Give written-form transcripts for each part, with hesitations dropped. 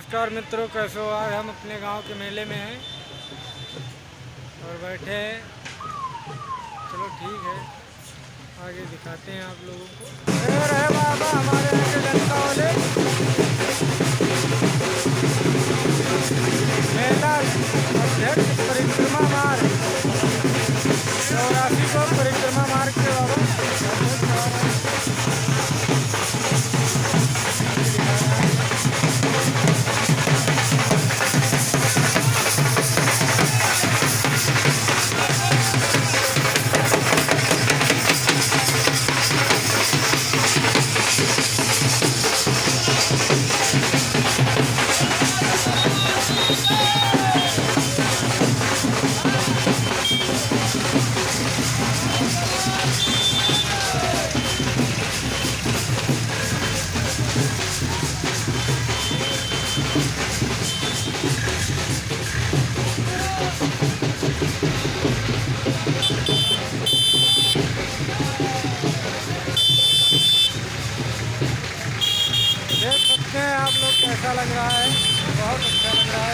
नमस्कार मित्रों, कैसे हो? आज हम अपने गांव के मेले में हैं और बैठे हैं। चलो ठीक है, आगे दिखाते हैं आप लोगों को। शेर है बाबा हमारे यहाँ के जनता वाले। मेला अध्यक्ष परिक्रमा मार्ग 84 को परिक्रमा मार्ग के बाबा देख सकते हैं आप लोग कैसा लग रहा है। बहुत अच्छा लग रहा है।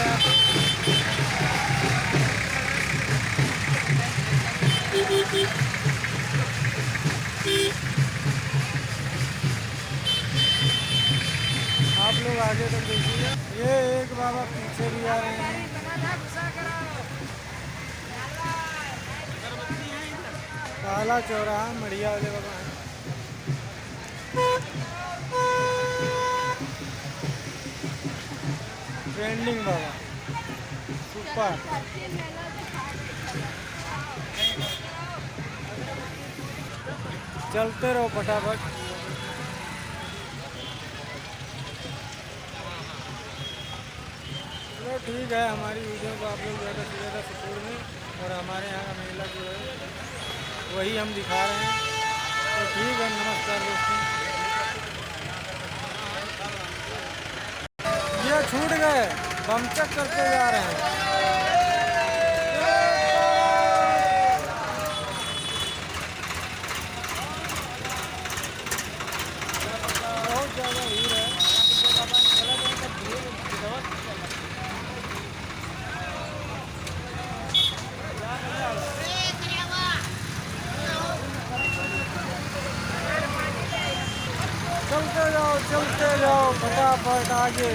आप लोग आगे तक देखिए। ये एक बाबा पीछे भी आ रहे हैं। काला चौराहा मढ़िया वाले बाबा हैं। ट्रेंडिंग बाबा सुपर। चलते रहो फटाफट। चलो ठीक है, हमारी वीडियो को आप लोग ज़्यादा से ज़्यादा सपोर्ट में और हमारे यहाँ का मेला जो है वही हम दिखा रहे हैं। तो ठीक है, नमस्कार दोस्तों। ये छूट गए, बम चेक करते जा रहे हैं। बहुत ज़्यादा भीड़ है। चलते जाओ फटाफट आगे।